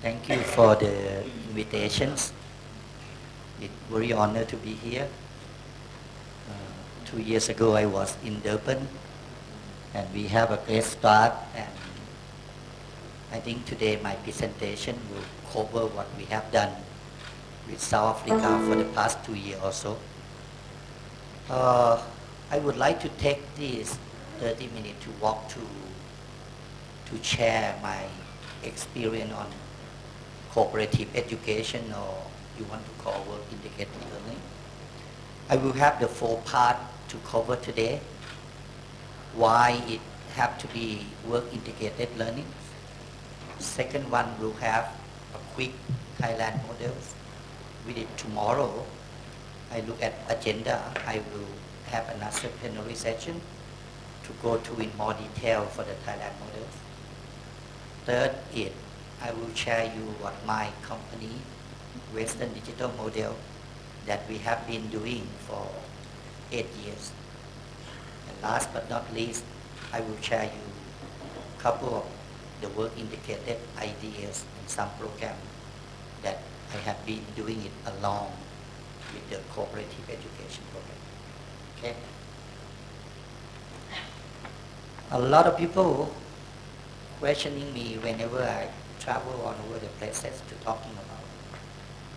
Thank you for the invitations. It's very honored to be here. 2 years ago, I was in Durban, and we have a great start. And I think today my presentation will cover what we have done with South Africa for the past 2 years or so. I would like to take this 30 minutes to walk to share my experience on cooperative education, or you want to call work integrated learning. I will have the 4 parts to cover today. Why it have to be work integrated learning. Second one will have a quick Thailand models. With it tomorrow, I look at agenda. I will have another plenary session to go to in more detail for the Thailand models. Third is I will share you what my company, Western Digital Model, that we have been doing for 8 years. And last but not least, I will share you a couple of the work integrated ideas and some program that I have been doing it along with the cooperative education program. Okay. A lot of people questioning me whenever I travel all over the places to talking about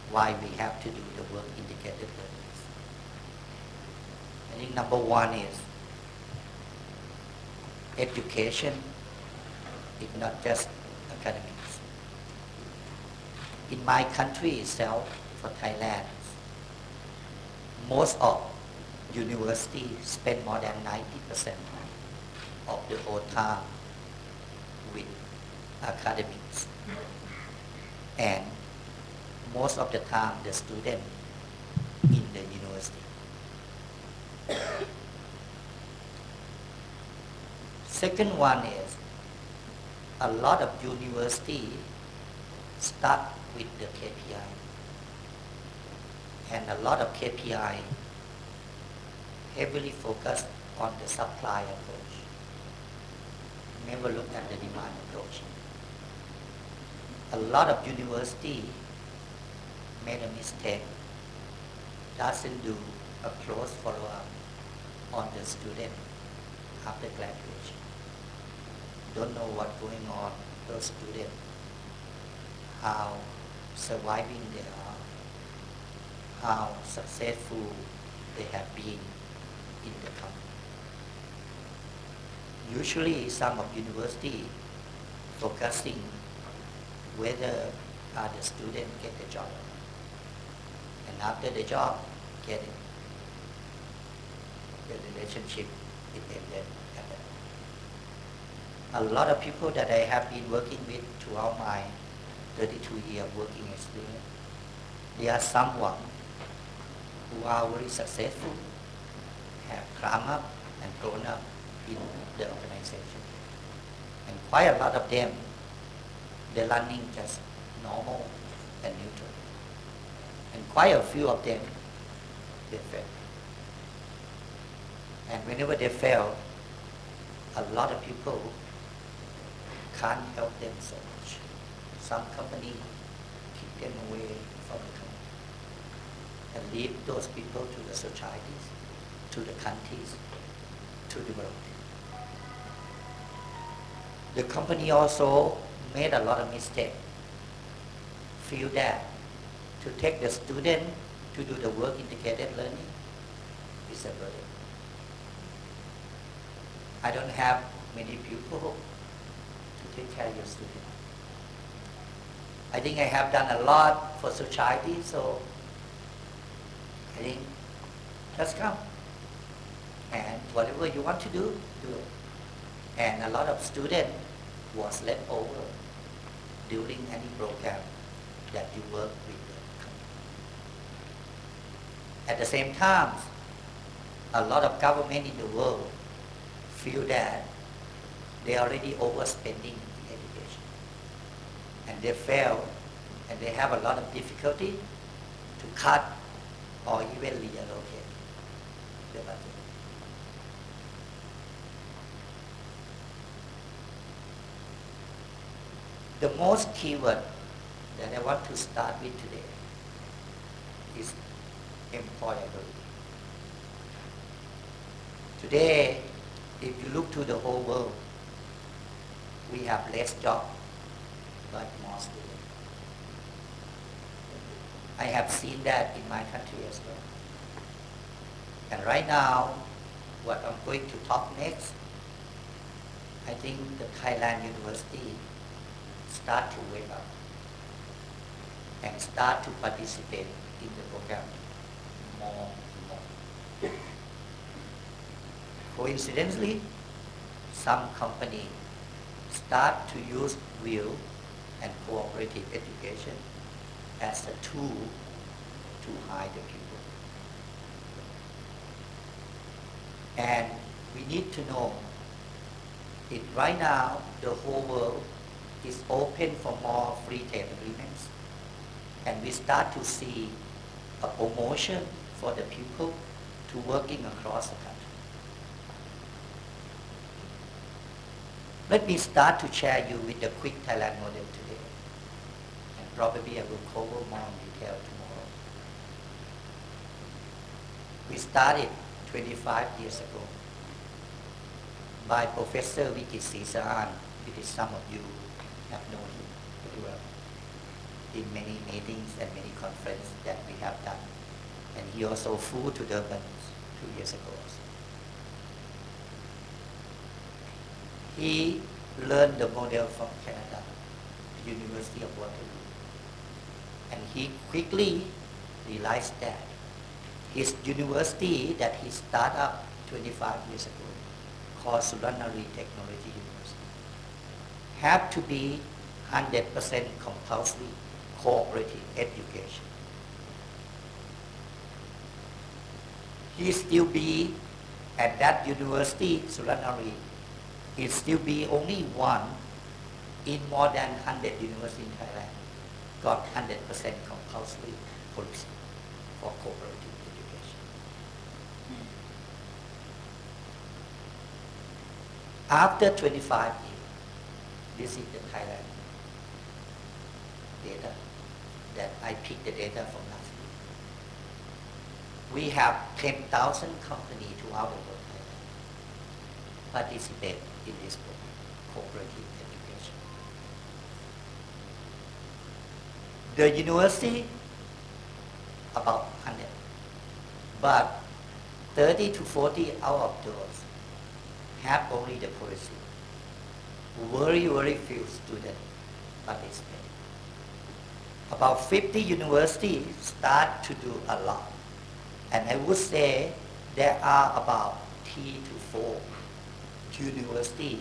why we have to do the work integrated learning. I think number one is education is not just academics. In my country itself, for Thailand, most of universities spend more than 90% of the whole time with academics. And most of the time the student in the university. Second one is a lot of university start with the KPI, and a lot of KPI heavily focused on the supply approach. Never look at the demand approach. A lot of university made a mistake, doesn't do a close follow-up on the student after graduation. Don't know what's going on with those students, how surviving they are, how successful they have been in the company. Usually some of university focusing whether the student get the job, and after the job getting the relationship with them then happen. A lot of people that I have been working with throughout my 32-year working experience, they are someone who are very successful, have climbed up and grown up in the organization. And quite a lot of them, they're running just normal and neutral. And quite a few of them, they fail. And whenever they fail, a lot of people can't help them so much. Some company keep them away from the company and leave those people to the societies, to the countries, to develop. The company also made a lot of mistakes. Feel that to take the student to do the work integrated learning is a burden. I don't have many people to take care of your student. I think I have done a lot for society, so I think just come. And whatever you want to do, do it. And a lot of students was left over during any program that you work with the company. At the same time, a lot of government in the world feel that they are already overspending in education. And they fail, and they have a lot of difficulty to cut or even reallocate the budget. The most keyword that I want to start with today is employability. Today, if you look to the whole world, we have less jobs but more students. I have seen that in my country as well. And right now, what I'm going to talk next, I think the Thailand University start to wake up and start to participate in the program more and more. Coincidentally, some company start to use WIL and cooperative education as a tool to hire the people. And we need to know it right now, the whole world is open for more free trade agreements. And we start to see a promotion for the people to working across the country. Let me start to share you with the quick Thailand model today. And probably I will cover more in detail tomorrow. We started 25 years ago by Professor Sampan, which some of you have known him very well in many meetings and many conferences that we have done. And he also flew to Durban 2 years ago. He learned the model from Canada, the University of Waterloo. And he quickly realized that his university that he started up 25 years ago, called Sulanari Technology University, have to be 100% compulsory cooperative education. He still be at that university, Sulanari, he still be only one in more than 100 universities in Thailand got 100% compulsory policy for cooperative education. After 25 years, this is the Thailand data that I picked the data from last week. We have 10,000 companies throughout the world participate in this program, cooperative education. The university, about 100, but 30 to 40 out of those have only the policy. Very, very few students participate. About 50 universities start to do a lot. And I would say there are about 3 to 4 universities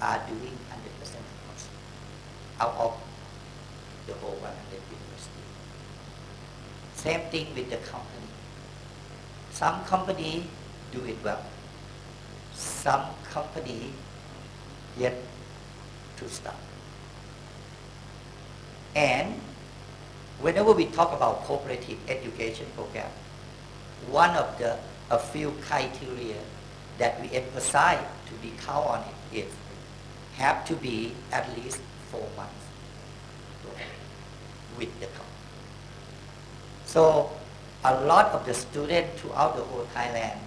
are doing 100% course out of the whole 100 universities. Same thing with the company. Some company do it well. Some company yet to start. And whenever we talk about cooperative education program, one of the a few criteria that we emphasize to be count on it is have to be at least 4 months with the company. So a lot of the students throughout the whole Thailand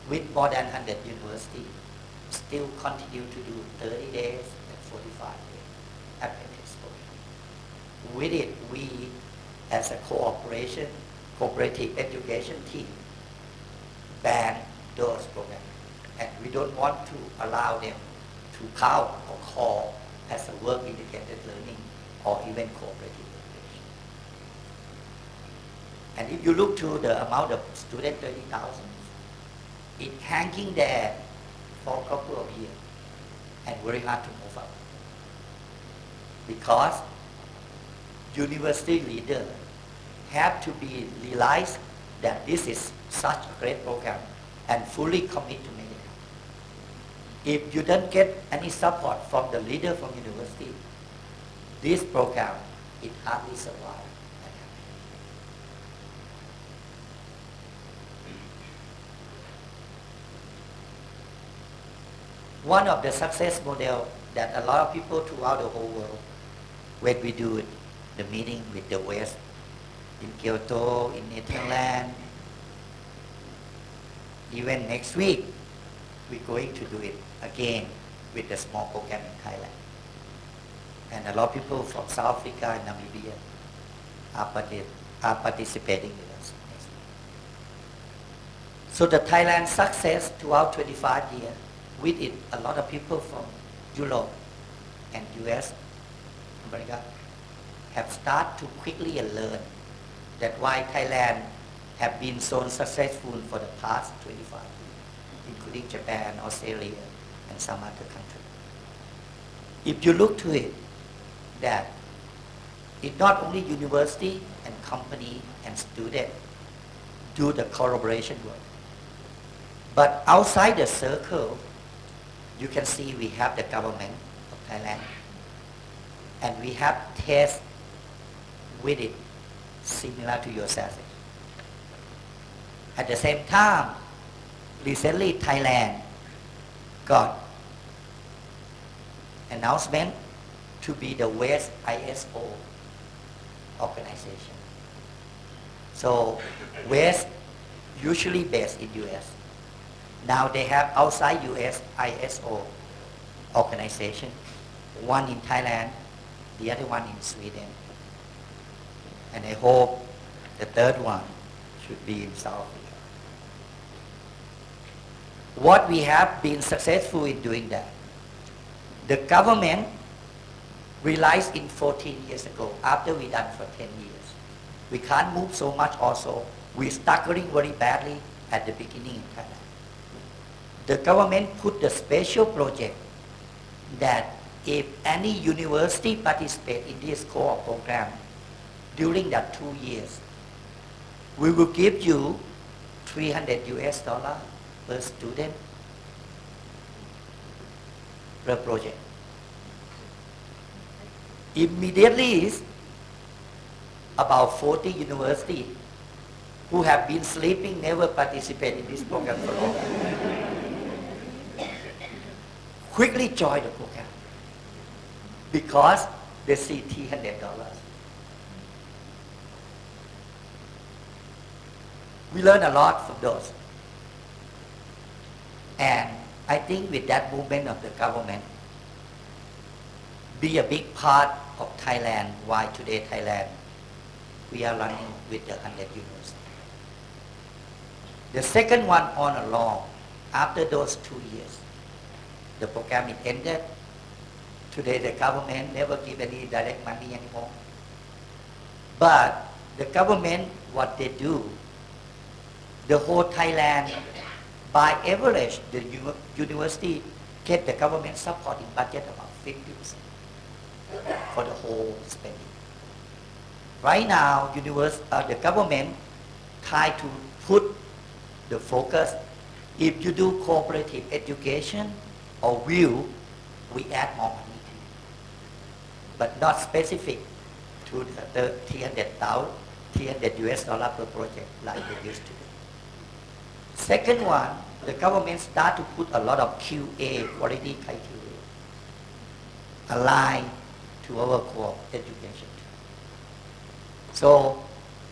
with more than 100 universities still continue to do 30 days and 45 days apprentice program. With it, we as a cooperative education team ban those programs. And we don't want to allow them to count or call as a work indicated learning or even cooperative education. And if you look to the amount of students, 30,000, it's hanging there for a couple of years and very hard to move up. Because university leaders have to be realized that this is such a great program and fully commit to make it happen. If you don't get any support from the leader from university, this program, it hardly survives. One of the success model that a lot of people throughout the whole world, when we do it, the meeting with the West in Kyoto, in Netherlands. Even next week, we're going to do it again with a small program in Thailand. And a lot of people from South Africa and Namibia are participating with us next week. So the Thailand success throughout 25 years, with it, a lot of people from Europe and US, America, have started to quickly learn that why Thailand have been so successful for the past 25 years, including Japan, Australia, and some other countries. If you look to it, that it's not only university and company and student do the collaboration work, but outside the circle, you can see we have the government of Thailand, and we have tests with it similar to your sausage. At the same time, recently Thailand got announcement to be the West ISO organization. So West usually based in US. Now they have outside US ISO organization, one in Thailand, the other one in Sweden. And I hope the third one should be in South Africa. What we have been successful in doing that, the government realized in 14 years ago, after we done for 10 years, we can't move so much also. We're struggling very badly at the beginning in Thailand. The government put the special project that if any university participate in this co-op program during that 2 years, we will give you $300 per student per project. Immediately, about 40 universities who have been sleeping never participate in this program for long quickly join the program because they see $300. We learn a lot from those. And I think with that movement of the government, be a big part of Thailand, why today Thailand, we are running with the 100 universities. The second one on along, after those 2 years, the program is ended. Today the government never give any direct money anymore. But the government, what they do, the whole Thailand, by average, the university get the government supporting budget about 50% for the whole spending. Right now, the government try to put the focus. If you do cooperative education or WIL, we add more money to you, but not specific to the $300 per project like they used to do. Second one, the government start to put a lot of QA, quality criteria, aligned to our core education. So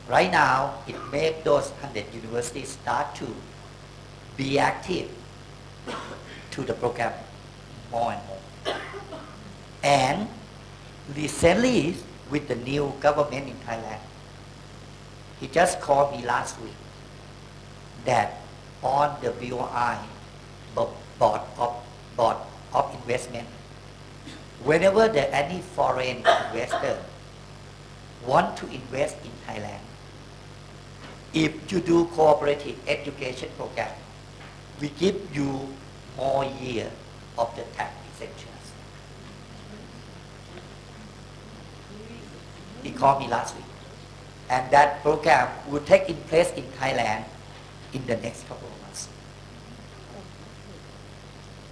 right now, it makes those 100 universities start to be active to the program more and more. And recently, with the new government in Thailand, he just called me last week that on the BOI, Board of Investment, whenever any foreign investor want to invest in Thailand, if you do cooperative education program, we give you more year of the tax exemptions. He called me last week. And that program will take in place in Thailand in the next couple of months.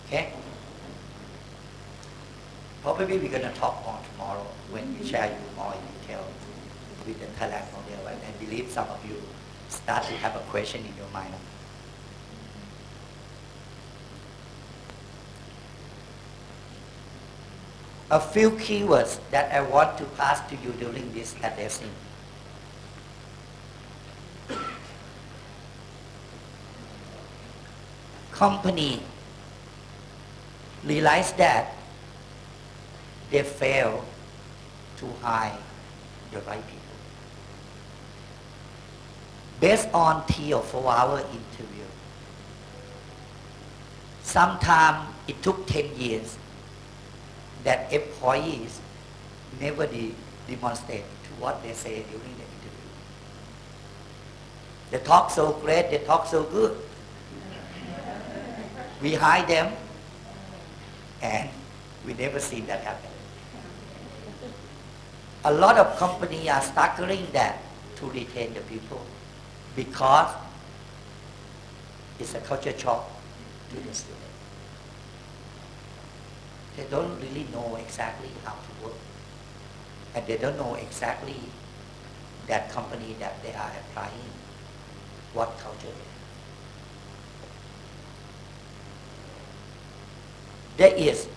Okay? Probably we're going to talk more tomorrow when we share you more in detail with the Thailand model. And I believe some of you start to have a question in your mind. A few keywords that I want to pass to you during this addressing. Company realize that they fail to hire the right people. Based on 3 or 4 hour interview, sometimes it took 10 years that employees never demonstrate to what they say during the interview. They talk so great, they talk so good. We hire them and we never see that happen. A lot of companies are struggling that to retain the people because it's a culture shock to the student. They don't really know exactly how to work, and they don't know exactly that company that they are applying, what culture they have. There is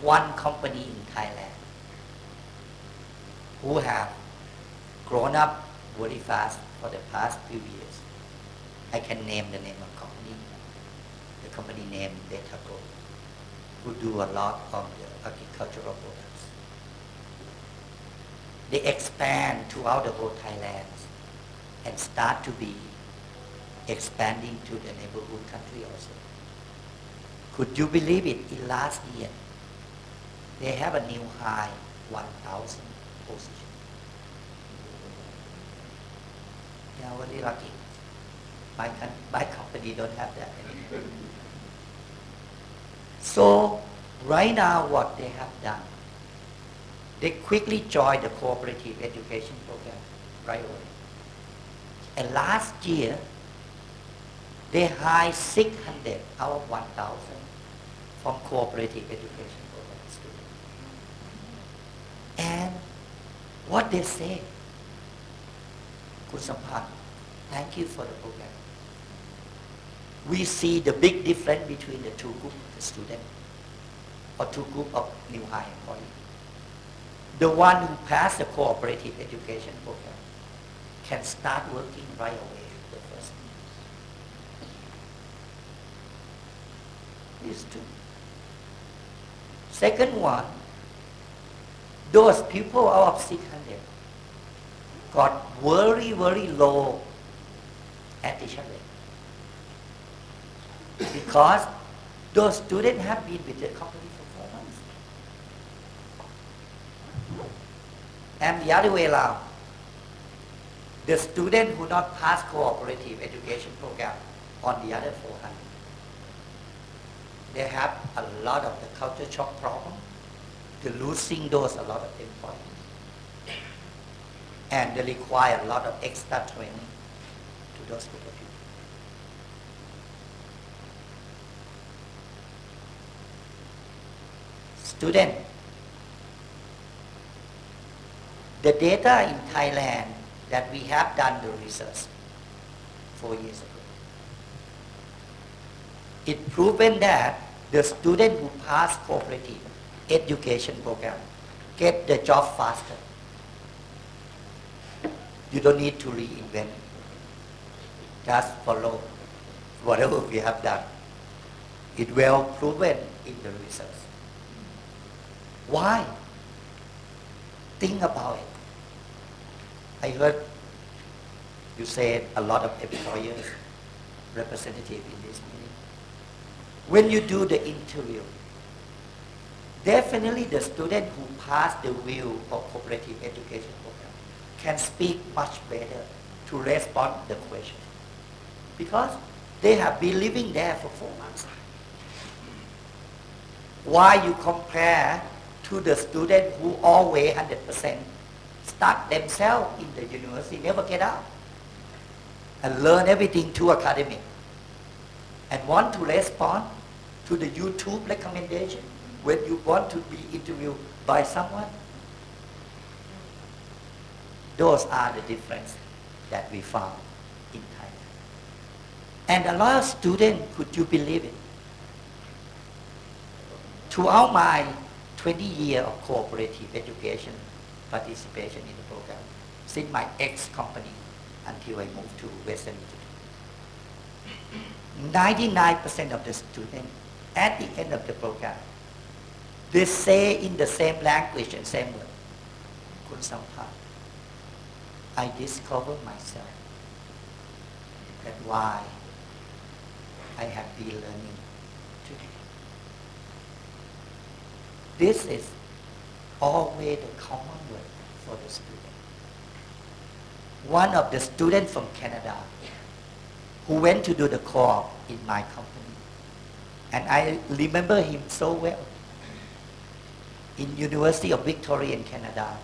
one company in Thailand who have grown up very fast for the past few years. I can name the name of company. The company name Datago, who do a lot of the agricultural products. They expand throughout the whole Thailand and start to be expanding to the neighborhood country also. Could you believe it? In last year, they have a new high 1,000 positions. They are very lucky. My company don't have that anymore. So right now what they have done, they quickly joined the cooperative education program right away. And last year, they hired 600 out of 1,000 from cooperative education program students. And what they say, Kun Sampan, thank you for the program. We see the big difference between the two groups of students or two groups of new high employees. The one who passed the cooperative education program can start working right away the first year. These two. Second one, those people out of 600 got very, very low attrition rate. Because those students have been with the company for 4 months. And the other way around, the student who not pass cooperative education program on the other 400, they have a lot of the culture shock problem. They're losing those a lot of employees. And they require a lot of extra training to those group of people. Student, the data in Thailand that we have done the research 4 years ago, it proven that the student who pass cooperative education program get the job faster. You don't need to reinvent. Just follow whatever we have done. It well proven in the research. Why? Think about it. I heard you said a lot of employers, representatives in this meeting. When you do the interview, definitely the student who passed the WIL or cooperative education program can speak much better to respond to the question. Because they have been living there for 4 months. Why you compare to the student who always 100% stuck themselves in the university, never get out, and learn everything through academic, and want to respond to the YouTube recommendation when you want to be interviewed by someone? Those are the differences that we found in Thailand. And a lot of students, could you believe it? Throughout my 20 years of cooperative education participation in the program since my ex-company until I moved to Western Institute. 99% of the students at the end of the program, they say in the same language and same word, Kun Sampan, I discover myself. That's why I have been learning today. This is always the common word for the student. One of the students from Canada who went to do the co-op in my company, and I remember him so well. In University of Victoria in Canada,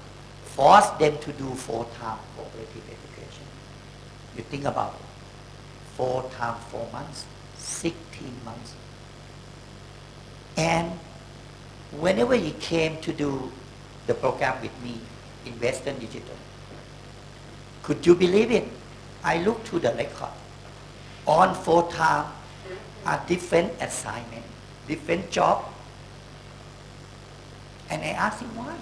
forced them to do 4-time cooperative education. You think about it. 4 times 4 months, 16 months. And whenever he came to do the program with me in Western Digital, could you believe it? I looked to the record. On 4 times are different assignment, different job. And I asked him why.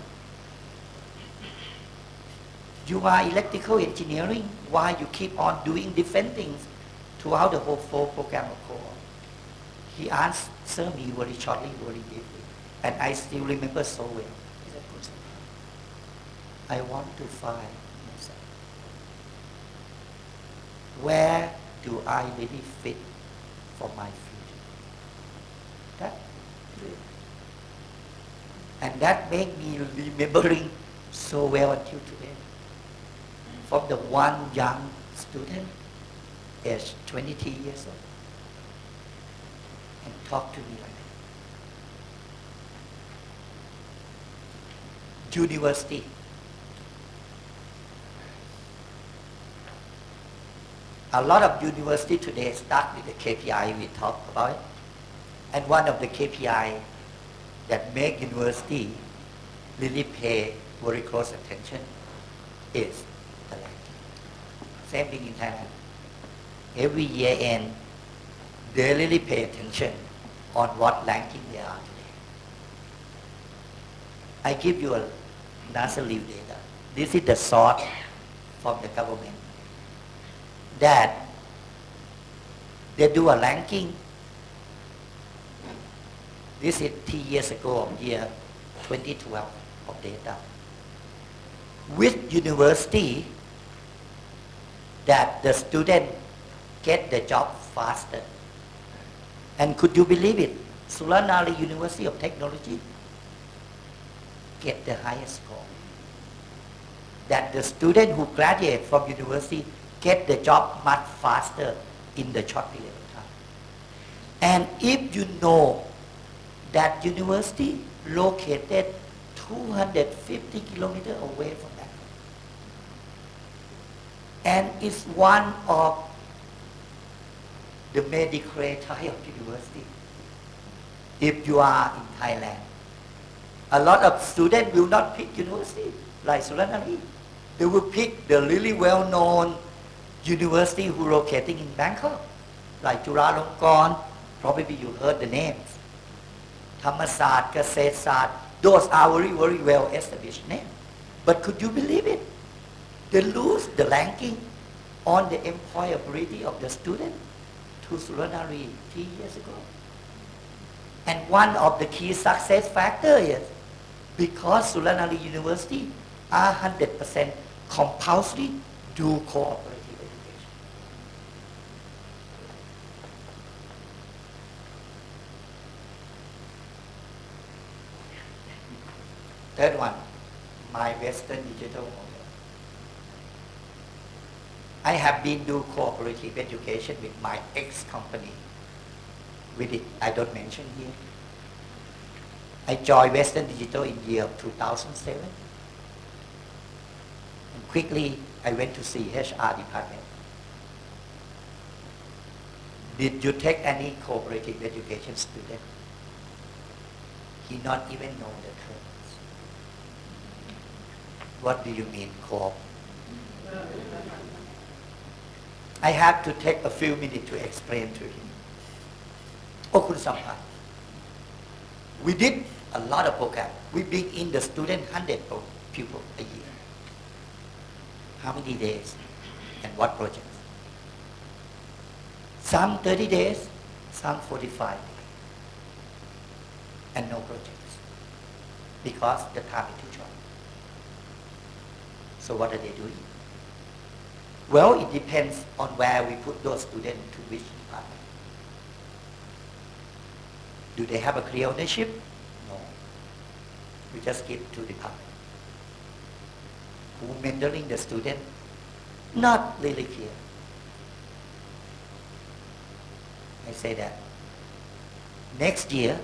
You are electrical engineering, why you keep on doing different things throughout the whole 4 program of co-op? He answered me very shortly, very briefly, and I still remember so well. He said, I want to find myself. Where do I really fit for my future? That's it. And that made me remembering so well until today. From the one young student, aged 23 years old, and talk to me like that. University. A lot of university today start with the KPI we talked about it. And one of the KPI that make university really pay very close attention is the ranking. Same thing in Thailand. Every year end, they really pay attention on what ranking they are today. I give you another live data. This is the source from the government that they do a ranking. This is 3 years ago of year 2012 of data. With university that the student get the job faster. And could you believe it? Sulanari University of Technology get the highest score. That the student who graduate from university get the job much faster in the short period of time. And if you know that university located 250 kilometers away from that, and it's one of the medical type of university. If you are in Thailand, a lot of students will not pick university like Sulanari. They will pick the really well-known university who located in Bangkok, like Chulalongkorn. Probably you heard the names. Thammasat, Kasetsat, those are very, very well established names. But could you believe it? They lose the ranking on the employability of the student to Sulanari 3 years ago. And one of the key success factors is because Sulanari University are 100% compulsory do cooperative education. Third one, my Western digital model. I have been do cooperative education with my ex-company. With it, I don't mention here. I joined Western Digital in year of 2007. And quickly, I went to see HR department. Did you take any cooperative education student? He not even know the terms. What do you mean, co-op? I have to take a few minutes to explain to him. Oh, Kun Sampan, we did a lot of programs. We bring in the student 100 pupils a year. How many days and what projects? Some 30 days, some 45 days. And no projects. Because the time is too short. So what are they doing? Well, it depends on where we put those students to which department. Do they have a clear ownership? No. We just give to the department. Who mentoring the student? Not really clear. I say that. Next year,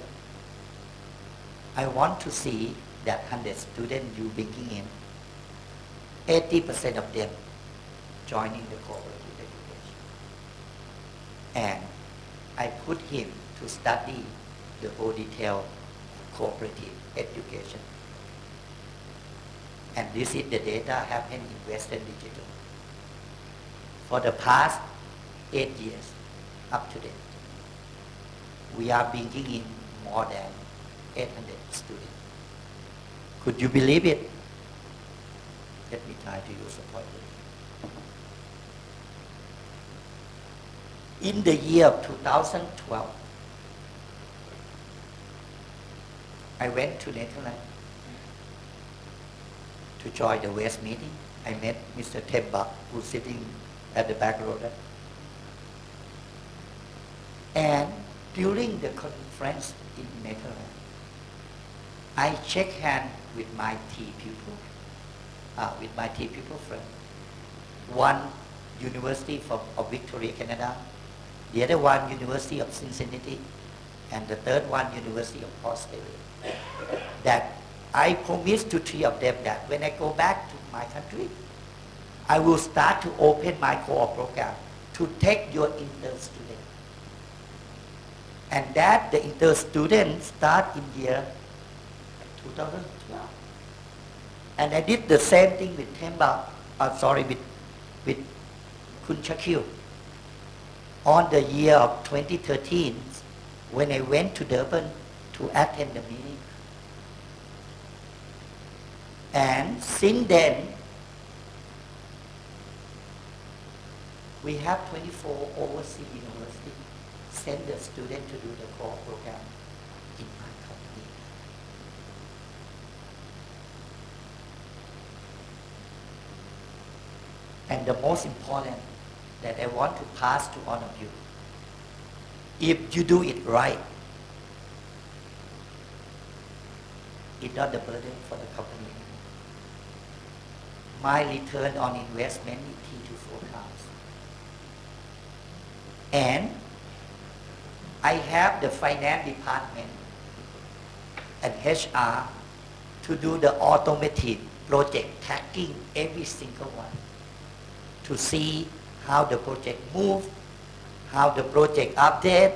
I want to see that 100 students you bringing in, 80% of them joining the cooperative education. And I put him to study the whole detail of cooperative education. And this is the data happened in Western Digital. For the past 8 years, up to date, we are bringing in more than 800 students. Could you believe it? Let me try to use a pointer. In the year of 2012, I went to Netherlands to join the West meeting. I met Mr. Temba, who's sitting at the back row there. And during the conference in Netherlands, I shake hands with my T pupil friend. One university of Victoria, Canada, the other one University of Cincinnati, and the third one University of Australia. That I promised to three of them that when I go back to my country, I will start to open my co-op program to take your inter student. And that the inter student start in year 2012. And I did the same thing with with Kun Chakil. On the year of 2013, when I went to Durban to attend the meeting. And since then, we have 24 overseas universities send the student to do the core program in my company. And the most important that I want to pass to all of you, if you do it right, it's not the burden for the company. My return on investment is 3 to 4 times. And I have the finance department and HR to do the automated project tracking every single one to see how the project moves, how the project update,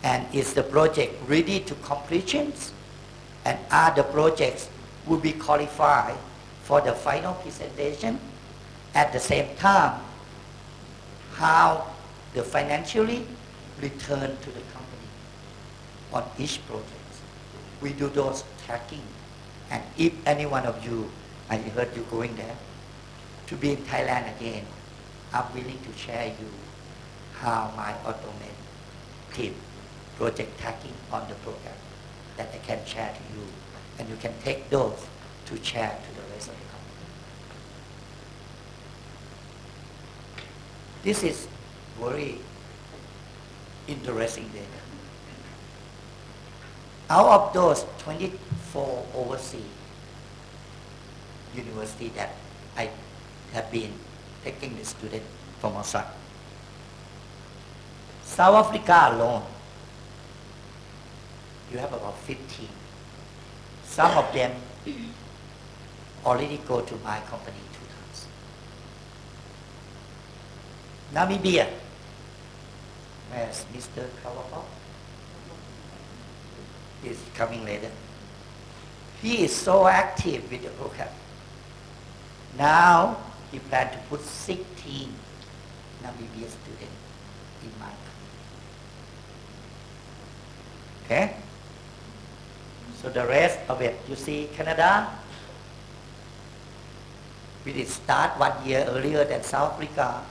and is the project ready to completion, and are the projects will be qualified for the final presentation. At the same time, how the financially return to the company on each project. We do those tracking. And if any one of you, I heard you going there, to be in Thailand again, I'm willing to share you how my automated project tracking on the program that I can share to you. And you can take those to share to the rest of the company. This is very interesting data. Out of those 24 overseas universities that I have been taking the student from outside, South Africa alone, you have about 15. Some of them already go to my company 2 times. Namibia, where's Mr. Kawapa? He's coming later. He is so active with the program. Now he plans to put 16 Namibia students in my company. Okay? So the rest of it, you see Canada, we did start 1 year earlier than South Africa.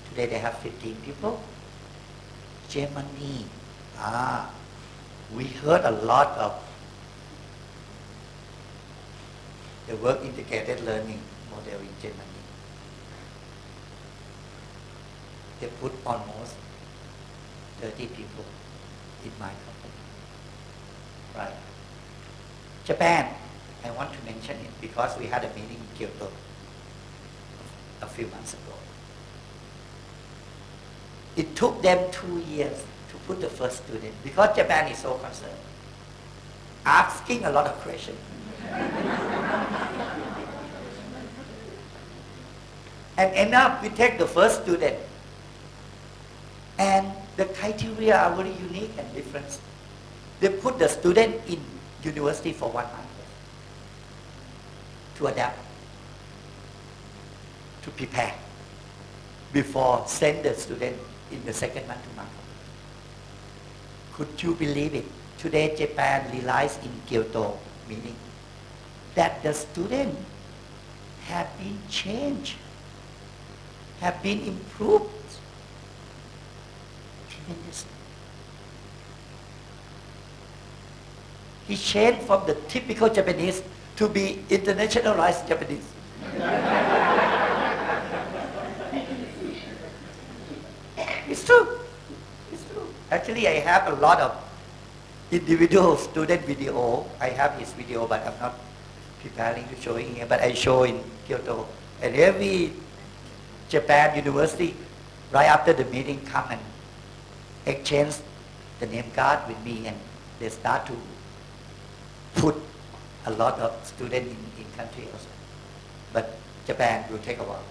Today they have 15 people. Germany, we heard a lot of the work integrated learning model in Germany. They put almost 30 people in my company. Right. Japan, I want to mention it because we had a meeting in Kyoto a few months ago. It took them 2 years to put the first student because Japan is so concerned, asking a lot of questions. And end up, we take the first student. And the criteria are very unique and different. They put the student in university for 1 month to adapt, to prepare, before send the student in the second month to Bangkok. Could you believe it? Today Japan realized in Kyoto meeting that the student have been changed, have been improved tremendously. He changed from the typical Japanese to be internationalized Japanese. It's true. It's true. Actually, I have a lot of individual student video. I have his video, but I'm not preparing to show it here. But I show in Kyoto. And every Japan university, right after the meeting, come and exchange the name card with me, and they start to put a lot of students in country also. But Japan will take a while,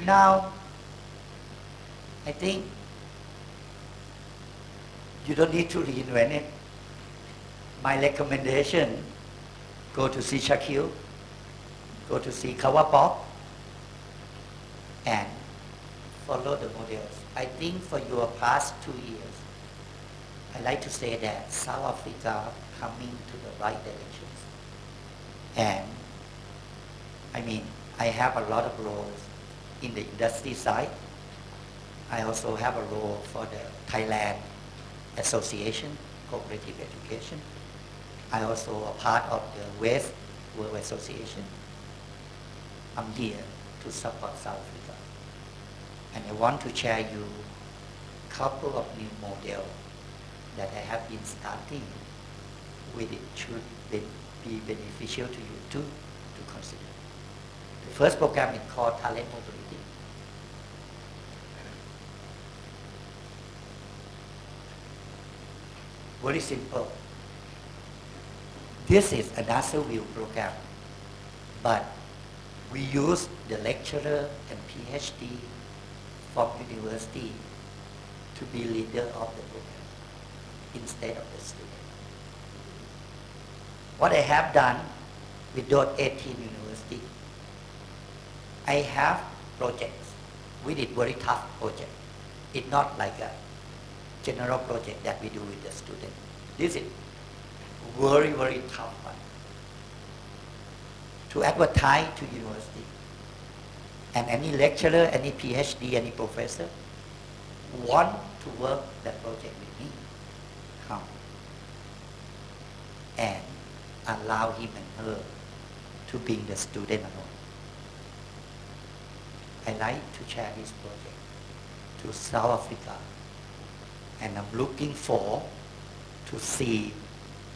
Now, I think you don't need to reinvent it. My recommendation, go to see Shakil, go to see Kawapok, and follow the models. I think for your past 2 years, I like to say that South Africa coming to the right directions. And I have a lot of roles in the industry side. I also have a role for the Thailand Association, Cooperative Education. I also a part of the West World Association. I'm here to support South Africa. And I want to share you a couple of new models that I have been starting with. It should be beneficial to you too, to consider. The first program is called Talent Mobility. Very simple. This is another WIL program, but we use the lecturer and PhD from university to be leader of the program instead of the student. What I have done with those 18 universities, I have projects. We did very tough project. It's not like a general project that we do with the student. This is very, very tough one. To advertise to university. And any lecturer, any PhD, any professor want to work that project with me, come and allow him and her to bring the student along. I like to share this project to South Africa, and I'm looking for to see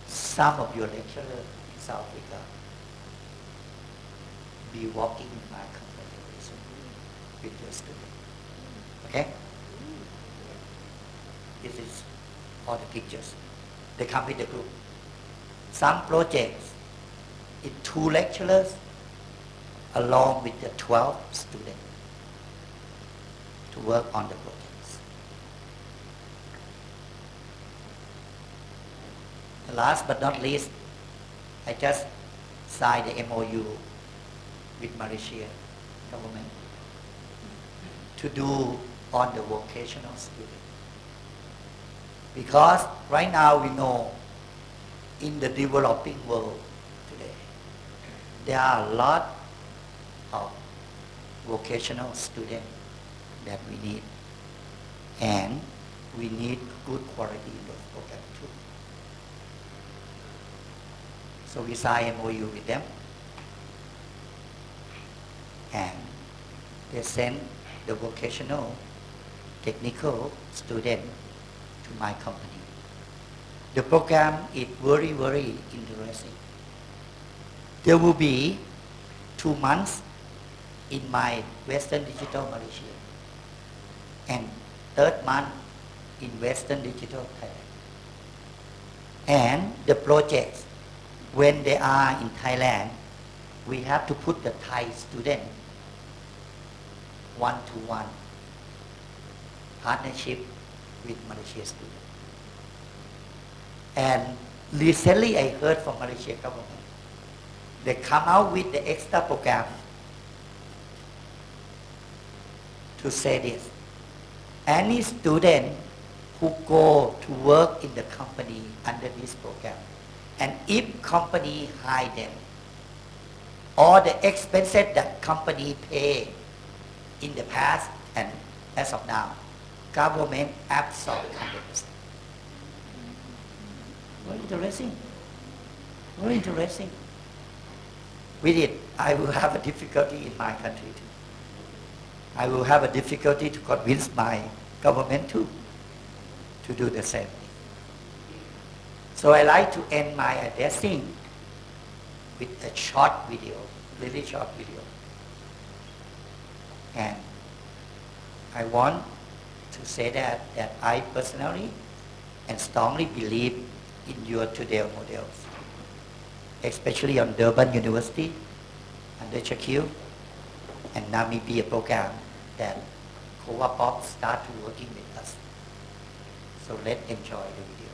some of your lecturers in South Africa be working in my company very soon with your students. Okay? This is all the pictures. They come with the group. Some projects, it's 2 lecturers along with the 12 students to work on the projects. Last but not least, I just signed the MOU with Malaysia government. to do on the vocational student. Because right now we know in the developing world today, there are a lot of vocational students that we need, and we need good quality in those programs too. So we sign MOU with them, and they send the vocational technical student to my company. The program is very, very interesting. There will be 2 months in my Western Digital Malaysia and 3rd month in Western Digital Thailand. And the projects, when they are in Thailand, we have to put the Thai student one-to-one partnership with Malaysia students. And recently I heard from Malaysia government, they come out with the extra program to say this. Any student who go to work in the company under this program, and if company hire them, all the expenses that company pay in the past and as of now, government absorb 100%. Very interesting. Very interesting. With it, I will have a difficulty in my country too. I will have a difficulty to convince my government too to do the same thing. So I like to end my addressing with a short video, really short video. And I want to say that I personally and strongly believe in your Tudel models, especially on Durban University, under Shakil, and Namibia program that Co-op start to working with us. So let's enjoy the video.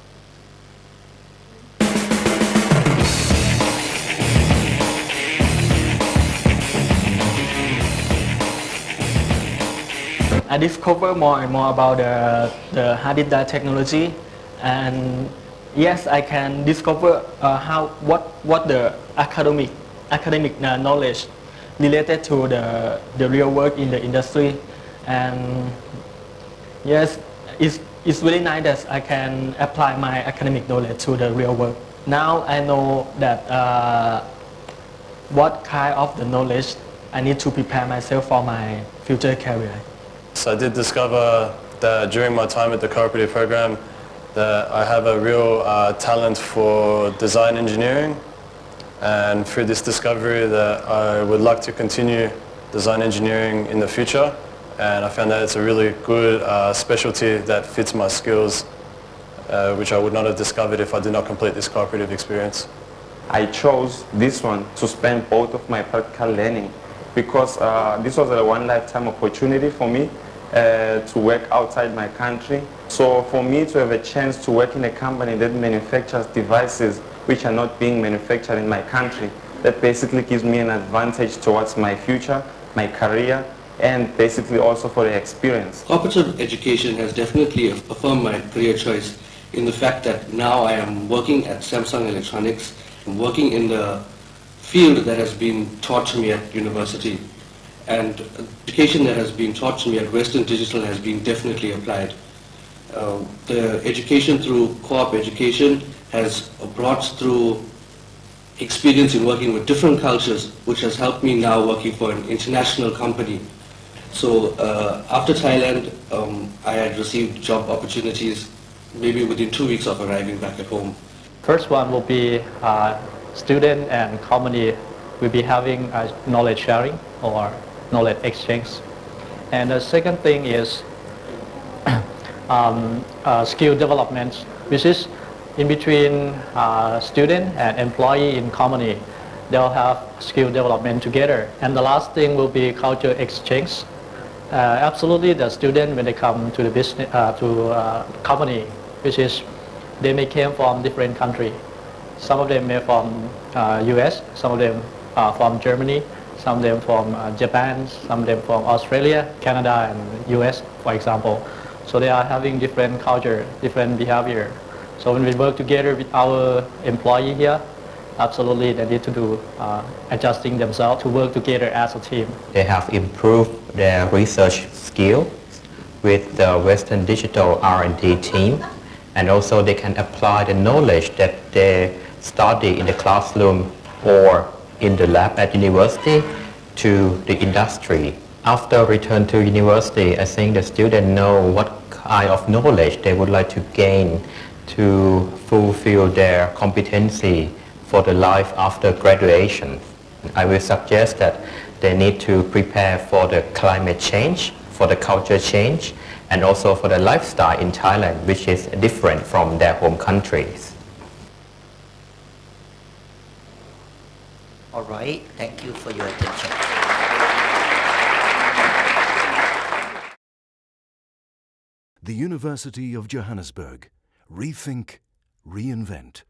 I discover more and more about the hard disk drive technology, and yes, I can discover what the academic knowledge related to the real work in the industry, and yes, it's really nice that I can apply my academic knowledge to the real work. Now I know that what kind of the knowledge I need to prepare myself for my future career. So I did discover that during my time at the cooperative program that I have a real talent for design engineering, and through this discovery that I would like to continue design engineering in the future, and I found that it's a really good specialty that fits my skills, which I would not have discovered if I did not complete this cooperative experience. I chose this one to spend both of my practical learning because this was a one-lifetime opportunity for me to work outside my country. So for me to have a chance to work in a company that manufactures devices which are not being manufactured in my country, that basically gives me an advantage towards my future, my career, and basically also for the experience. Cooperative education has definitely affirmed my career choice in the fact that now I am working at Samsung Electronics, working in the field that has been taught to me at university, and education that has been taught to me at Western Digital has been definitely applied. The education through co-op education has brought through experience in working with different cultures, which has helped me now working for an international company. So after Thailand, I had received job opportunities maybe within 2 weeks of arriving back at home. First one will be student and company will be having knowledge sharing or knowledge exchange. And the second thing is skill development, which is in between student and employee in company. They'll have skill development together. And the last thing will be culture exchange. Absolutely, the student when they come to the business company, which is they may came from different country. Some of them may from US, some of them from Germany, some of them from Japan, some of them from Australia, Canada, and US, for example. So they are having different culture, different behavior. So when we work together with our employee here, absolutely they need to do adjusting themselves to work together as a team. They have improved their research skill with the Western Digital R&D team, and also they can apply the knowledge that they study in the classroom or in the lab at university to the industry. After return to university, I think the students know what kind of knowledge they would like to gain to fulfill their competency for the life after graduation. I will suggest that they need to prepare for the climate change, for the culture change, and also for the lifestyle in Thailand, which is different from their home countries. All right, thank you for your attention. The University of Johannesburg. Rethink, reinvent.